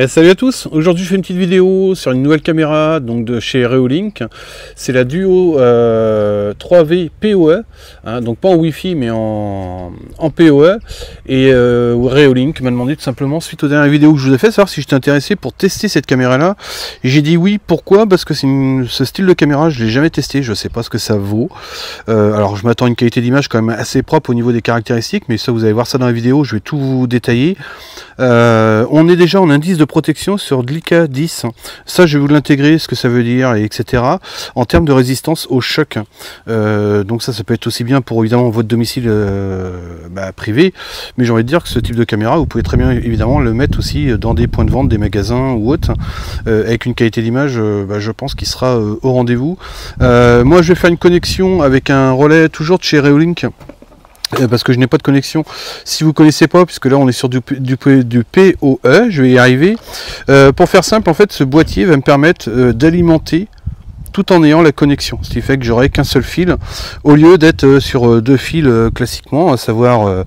Salut à tous, aujourd'hui je fais une petite vidéo sur une nouvelle caméra donc de chez Reolink. C'est la Duo 3V PoE, hein, donc pas en Wi-Fi mais en PoE. Et Reolink m'a demandé tout simplement, suite aux dernières vidéos que je vous ai fait, savoir si j'étais intéressé pour tester cette caméra là. Et j'ai dit oui, pourquoi? Parce que ce style de caméra je l'ai jamais testé, je sais pas ce que ça vaut. Alors je m'attends à une qualité d'image quand même assez propre au niveau des caractéristiques, mais ça vous allez voir ça dans la vidéo, je vais tout vous détailler. On est déjà en indice de protection sur Leica 10, ça je vais vous l'intégrer, ce que ça veut dire, et etc. En termes de résistance au choc, donc ça peut être aussi bien pour évidemment votre domicile privé, mais j'ai envie de dire que ce type de caméra vous pouvez très bien évidemment le mettre aussi dans des points de vente, des magasins ou autres, avec une qualité d'image je pense qu'il sera au rendez-vous. Moi je vais faire une connexion avec un relais toujours de chez Reolink, parce que je n'ai pas de connexion. Si vous connaissez pas, puisque là on est sur du PoE, je vais y arriver. Pour faire simple, en fait ce boîtier va me permettre d'alimenter tout en ayant la connexion, ce qui fait que j'aurai qu'un seul fil au lieu d'être sur deux fils classiquement, à savoir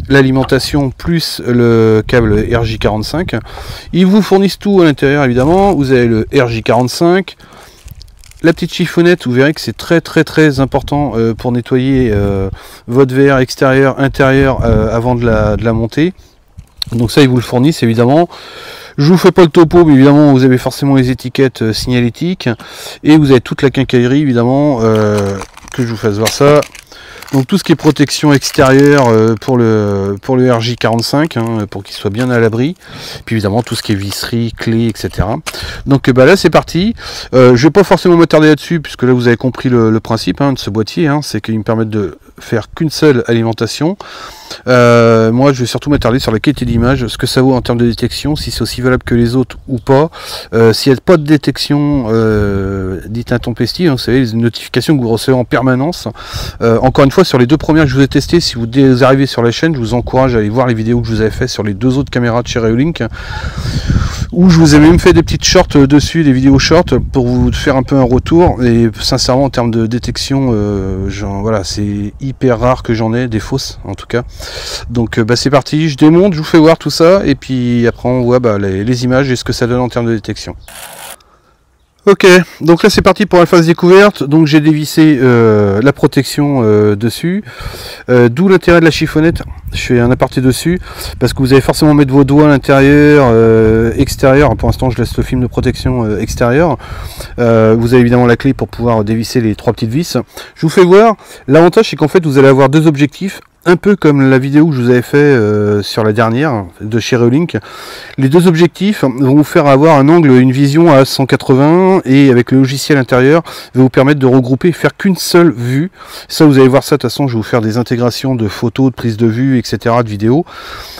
l'alimentation plus le câble RJ45. Ils vous fournissent tout à l'intérieur évidemment. Vous avez le RJ45, la petite chiffonnette, vous verrez que c'est très important pour nettoyer votre verre extérieur, intérieur avant de la monter. Donc ça ils vous le fournissent évidemment. Je vous fais pas le topo, mais évidemment vous avez forcément les étiquettes signalétiques et vous avez toute la quincaillerie évidemment, que je vous fasse voir ça. Donc tout ce qui est protection extérieure pour le RJ45, hein, pour qu'il soit bien à l'abri. Puis évidemment tout ce qui est visserie, clés, etc. Donc là c'est parti. Je vais pas forcément m'attarder là-dessus, puisque là vous avez compris le principe de ce boîtier, c'est qu'il me permet de faire qu'une seule alimentation. Moi je vais surtout m'attarder sur la qualité d'image, ce que ça vaut en termes de détection, si c'est aussi valable que les autres ou pas. S'il n'y a pas de détection dite intempestive, vous savez, les notifications que vous recevez en permanence. Encore une fois, sur les deux premières que je vous ai testées, si vous arrivez sur la chaîne, je vous encourage à aller voir les vidéos que je vous avais fait sur les deux autres caméras de chez Reolink, où je vous ai même fait des petites shorts dessus, des vidéos shorts, pour vous faire un peu un retour. Et sincèrement, en termes de détection, voilà, c'est hyper rare que j'en ai des fausses en tout cas. Donc c'est parti, je démonte, je vous fais voir tout ça et puis après on voit les images et ce que ça donne en termes de détection. Ok, donc là c'est parti pour la phase découverte. Donc j'ai dévissé la protection dessus, d'où l'intérêt de la chiffonnette. Je fais un aparté dessus parce que vous allez forcément mettre vos doigts à l'intérieur, extérieur. Pour l'instant je laisse le film de protection extérieur. Vous avez évidemment la clé pour pouvoir dévisser les trois petites vis. Je vous fais voir. L'avantage c'est qu'en fait vous allez avoir deux objectifs, un peu comme la vidéo que je vous avais fait sur la dernière de chez Reolink. Les deux objectifs vont vous faire avoir un angle, une vision à 180, et avec le logiciel intérieur va vous permettre de regrouper, faire qu'une seule vue. Ça vous allez voir ça, de toute façon je vais vous faire des intégrations de photos, de prise de vue, etc., de vidéos.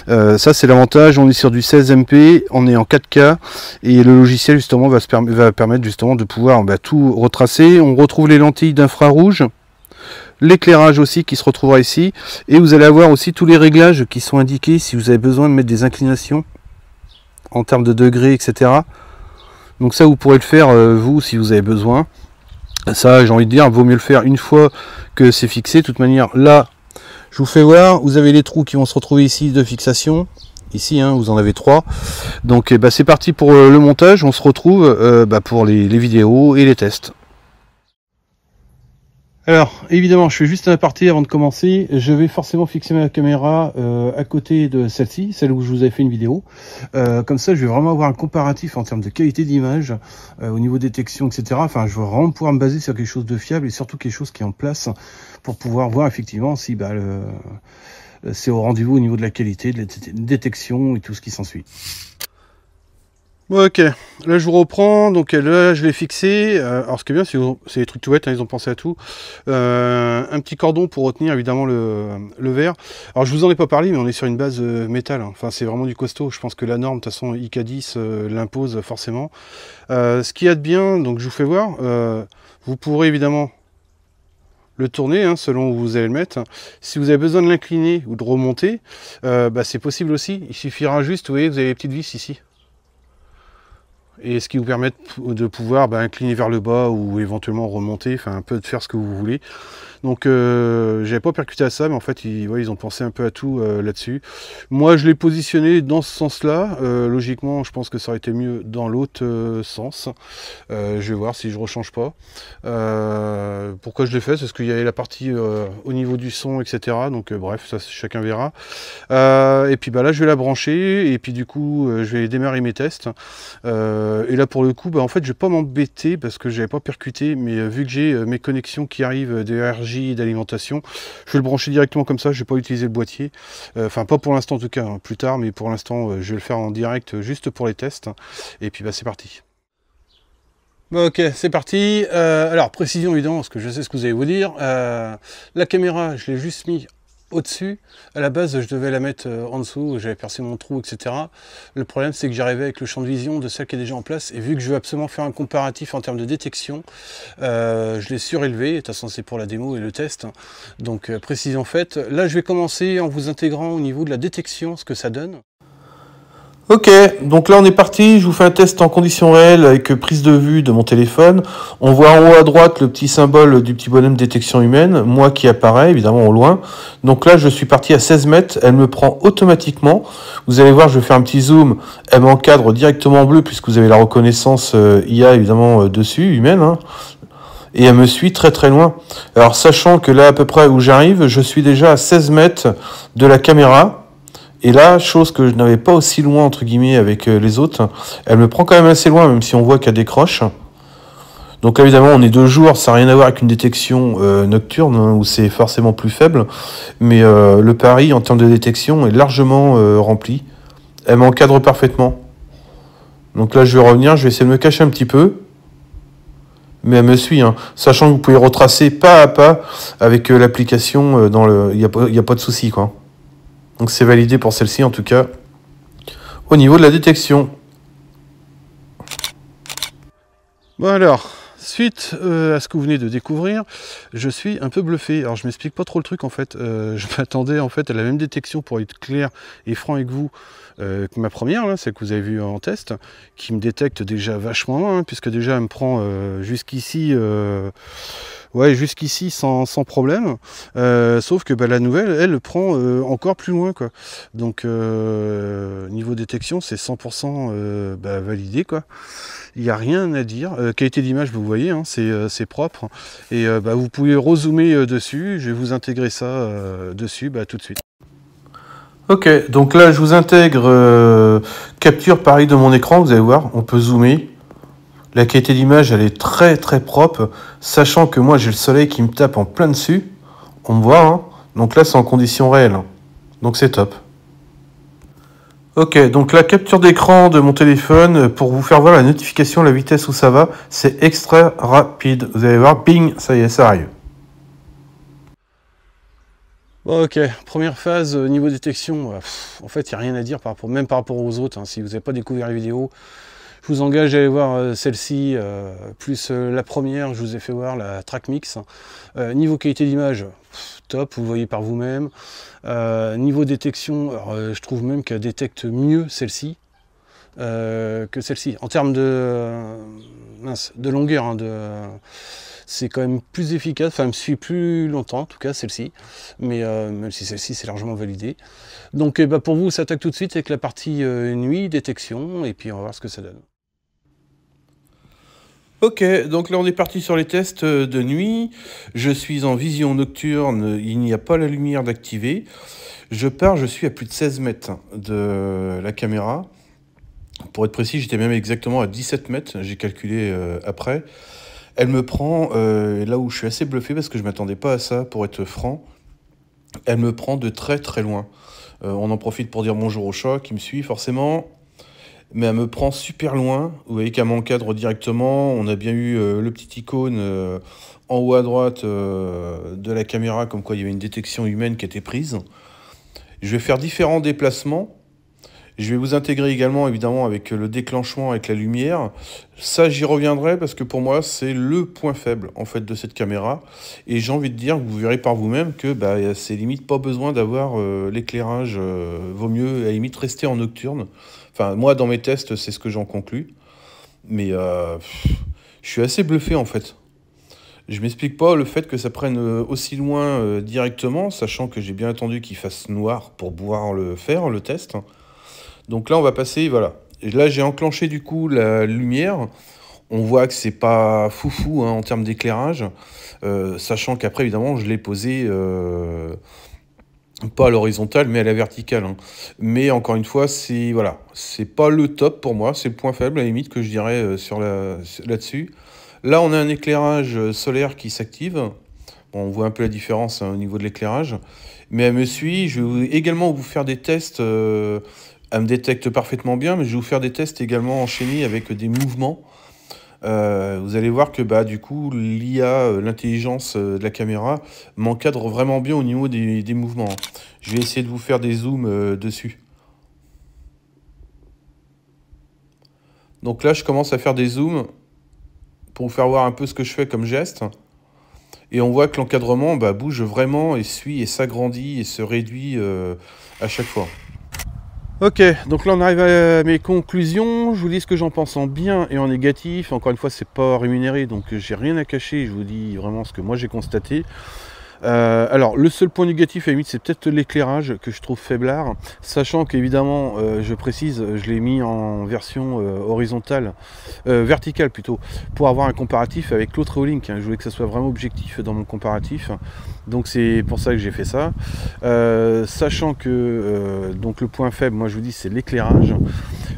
Ça c'est l'avantage, on est sur du 16 MP, on est en 4K, et le logiciel justement va permettre justement de pouvoir tout retracer. On retrouve les lentilles d'infrarouge, l'éclairage aussi qui se retrouvera ici, et vous allez avoir aussi tous les réglages qui sont indiqués si vous avez besoin de mettre des inclinations en termes de degrés, etc. Donc ça vous pourrez le faire vous si vous avez besoin. Ça j'ai envie de dire, vaut mieux le faire une fois que c'est fixé. De toute manière là je vous fais voir, vous avez les trous qui vont se retrouver ici de fixation. Ici vous en avez 3. Donc c'est parti pour le montage. On se retrouve pour les vidéos et les tests. Alors évidemment je fais juste un aparté avant de commencer. Je vais forcément fixer ma caméra à côté de celle-ci, celle où je vous avais fait une vidéo. Comme ça je vais vraiment avoir un comparatif en termes de qualité d'image, au niveau détection, etc. Enfin je vais vraiment pouvoir me baser sur quelque chose de fiable et surtout quelque chose qui est en place pour pouvoir voir effectivement si c'est au rendez-vous au niveau de la qualité, de la détection et tout ce qui s'ensuit. Ok, là je vous reprends, donc là je l'ai fixé. Alors ce qui est bien, c'est des trucs tout bêtes, ils ont pensé à tout. Un petit cordon pour retenir évidemment le verre. Alors je vous en ai pas parlé, mais on est sur une base métal, enfin c'est vraiment du costaud. Je pense que la norme, de toute façon IK10 l'impose forcément. Ce qu'il y a de bien, donc je vous fais voir, vous pourrez évidemment le tourner selon où vous allez le mettre. Si vous avez besoin de l'incliner ou de remonter, c'est possible aussi. Il suffira juste, vous voyez, vous avez les petites vis ici. et ce qui vous permet de pouvoir incliner vers le bas ou éventuellement remonter, enfin un peu de faire ce que vous voulez. Donc j'avais pas percuté à ça, mais en fait ils ont pensé un peu à tout là-dessus. Moi je l'ai positionné dans ce sens-là. Logiquement je pense que ça aurait été mieux dans l'autre sens. Je vais voir si je rechange pas. Pourquoi je l'ai fait? Parce qu'il y avait la partie au niveau du son, etc. Donc bref, ça chacun verra. Et puis là je vais la brancher et puis du coup je vais démarrer mes tests. Et là pour le coup en fait je vais pas m'embêter parce que j'avais pas percuté, mais vu que j'ai mes connexions qui arrivent de RJ d'alimentation, je vais le brancher directement comme ça, je vais pas utiliser le boîtier, enfin pas pour l'instant en tout cas, hein, plus tard, mais pour l'instant je vais le faire en direct juste pour les tests, et puis c'est parti. Bon, ok, c'est parti. Alors précision évidemment, parce que je sais ce que vous allez vous dire, la caméra je l'ai juste mis au-dessus. À la base je devais la mettre en dessous, j'avais percé mon trou, etc. Le problème c'est que j'arrivais avec le champ de vision de celle qui est déjà en place, et vu que je veux absolument faire un comparatif en termes de détection, je l'ai surélevé. De toute façon c'est pour la démo et le test, donc précision faite. Là je vais commencer en vous intégrant au niveau de la détection ce que ça donne. Ok, donc là on est parti, je vous fais un test en conditions réelles avec prise de vue de mon téléphone. On voit en haut à droite le petit symbole du petit bonhomme détection humaine, moi qui apparaît évidemment au loin. Donc là je suis parti à 16 mètres, elle me prend automatiquement. Vous allez voir, je vais faire un petit zoom, elle m'encadre directement en bleu puisque vous avez la reconnaissance IA évidemment dessus, humaine, hein. Et elle me suit très très loin. Alors sachant que là à peu près où j'arrive, je suis déjà à 16 mètres de la caméra. Et là, chose que je n'avais pas aussi loin, entre guillemets, avec les autres, elle me prend quand même assez loin, même si on voit qu'elle décroche. Donc là, évidemment, on est de jour, ça n'a rien à voir avec une détection nocturne, hein, où c'est forcément plus faible. Mais le pari, en termes de détection, est largement rempli. Elle m'encadre parfaitement. Donc là, je vais revenir, je vais essayer de me cacher un petit peu. Mais elle me suit, hein, sachant que vous pouvez retracer pas à pas avec l'application, il n'y a pas de souci, quoi. Donc c'est validé pour celle-ci en tout cas, au niveau de la détection. Bon alors, suite à ce que vous venez de découvrir, je suis un peu bluffé. Alors je m'explique pas trop le truc en fait. Je m'attendais en fait à la même détection, pour être clair et franc avec vous, que ma première, là, celle que vous avez vue en test, qui me détecte déjà vachement loin, hein, puisque déjà elle me prend jusqu'ici. Ouais, jusqu'ici sans problème, sauf que la nouvelle, elle prend encore plus loin, quoi. Donc niveau détection, c'est 100% validé, quoi. Il n'y a rien à dire. Qualité d'image, vous voyez, hein, c'est propre. Et vous pouvez rezoomer dessus. Je vais vous intégrer ça dessus tout de suite. Ok, donc là je vous intègre capture pareil de mon écran, vous allez voir, on peut zoomer. La qualité d'image, elle est très très propre, sachant que moi j'ai le soleil qui me tape en plein dessus. On me voit, hein. Donc là c'est en conditions réelles. Donc c'est top. Ok, donc la capture d'écran de mon téléphone, pour vous faire voir la notification, la vitesse où ça va, c'est extra rapide. Vous allez voir, bing, ça y est, ça arrive. Bon, ok, première phase, niveau détection, en fait il n'y a rien à dire, même par rapport aux autres, hein. Si vous n'avez pas découvert la vidéo, je vous engage à aller voir celle-ci, plus la première, je vous ai fait voir la TrackMix. Niveau qualité d'image, top, vous le voyez par vous-même. Niveau détection, alors, je trouve même qu'elle détecte mieux celle-ci que celle-ci. En termes de longueur, hein, c'est quand même plus efficace, enfin elle me suit plus longtemps, en tout cas celle-ci, mais même si celle-ci c'est largement validé. Donc pour vous, ça attaque tout de suite avec la partie nuit, détection, et puis on va voir ce que ça donne. Ok, donc là on est parti sur les tests de nuit. Je suis en vision nocturne, il n'y a pas la lumière d'activer. Je suis à plus de 16 mètres de la caméra. Pour être précis, j'étais même exactement à 17 mètres, j'ai calculé après. Elle me prend, là où je suis assez bluffé parce que je ne m'attendais pas à ça, pour être franc, elle me prend de très très loin. On en profite pour dire bonjour au chat qui me suit forcément. Mais elle me prend super loin. Vous voyez qu'elle m'encadre directement. On a bien eu le petit icône en haut à droite de la caméra, comme quoi il y avait une détection humaine qui était prise. Je vais faire différents déplacements. Je vais vous intégrer également, évidemment, avec le déclenchement, avec la lumière. Ça, j'y reviendrai parce que pour moi, c'est le point faible, en fait, de cette caméra. Et j'ai envie de dire, vous verrez par vous-même que c'est limite pas besoin d'avoir l'éclairage. Vaut mieux, à la limite, rester en nocturne. Enfin, moi, dans mes tests, c'est ce que j'en conclus. Mais je suis assez bluffé en fait. Je m'explique pas le fait que ça prenne aussi loin directement, sachant que j'ai bien attendu qu'il fasse noir pour pouvoir le faire, le test. Donc là, on va passer, voilà. Et là, j'ai enclenché du coup la lumière. On voit que c'est pas foufou hein, en termes d'éclairage, sachant qu'après, évidemment, je l'ai posé pas à l'horizontale, mais à la verticale. Hein. Mais encore une fois, c'est voilà, c'est pas le top pour moi, c'est le point faible à la limite que je dirais là-dessus. Là, on a un éclairage solaire qui s'active. Bon, on voit un peu la différence hein, au niveau de l'éclairage. Mais elle me suit. Je vais également vous faire des tests. Elle me détecte parfaitement bien, mais je vais vous faire des tests également enchaînés avec des mouvements. Vous allez voir que bah, du coup, l'IA, l'intelligence de la caméra, m'encadre vraiment bien au niveau des mouvements. Hein. Je vais essayer de vous faire des zooms dessus. Donc là, je commence à faire des zooms pour vous faire voir un peu ce que je fais comme geste. Et on voit que l'encadrement bah, bouge vraiment et suit et s'agrandit et se réduit à chaque fois. Ok, donc là on arrive à mes conclusions. Je vous dis ce que j'en pense en bien et en négatif. Encore une fois, c'est pas rémunéré, donc j'ai rien à cacher. Je vous dis vraiment ce que moi j'ai constaté. Alors, le seul point négatif, à la limite, c'est peut-être l'éclairage que je trouve faiblard, sachant qu'évidemment, je précise, je l'ai mis en version horizontale, verticale plutôt, pour avoir un comparatif avec l'autre Reolink. Hein. Je voulais que ça soit vraiment objectif dans mon comparatif, donc c'est pour ça que j'ai fait ça. Sachant que donc le point faible, moi je vous dis, c'est l'éclairage.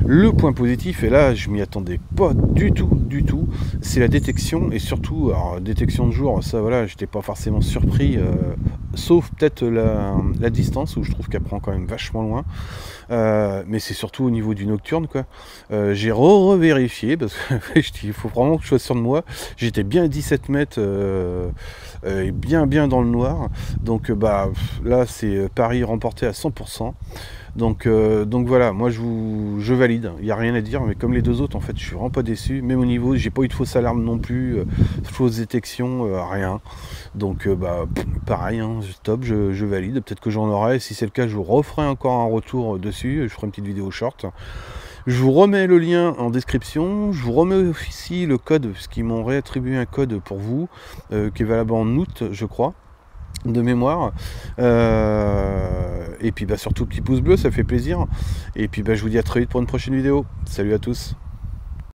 Le point positif, et là je m'y attendais pas du tout, c'est la détection, et surtout, alors détection de jour, ça voilà, j'étais pas forcément surpris, sauf peut-être la distance, où je trouve qu'elle prend quand même vachement loin, mais c'est surtout au niveau du nocturne, quoi. J'ai revérifié, parce qu'il faut vraiment que je sois sûr de moi, j'étais bien à 17 mètres, et bien dans le noir, donc bah là c'est Paris remporté à 100%. Donc voilà, moi je valide, il n'y a rien à dire, mais comme les deux autres, en fait, je suis vraiment pas déçu. Même au niveau, j'ai pas eu de fausse alarme non plus, fausse détection, rien. Donc bah pareil, hein, stop, je valide. Peut-être que j'en aurai. Si c'est le cas, je vous referai encore un retour dessus. Je ferai une petite vidéo short. Je vous remets le lien en description. Je vous remets aussi le code, puisqu'ils m'ont réattribué un code pour vous, qui est valable en août, je crois, de mémoire. Et puis bah surtout petit pouce bleu, ça fait plaisir. Et puis bah je vous dis à très vite pour une prochaine vidéo. Salut à tous.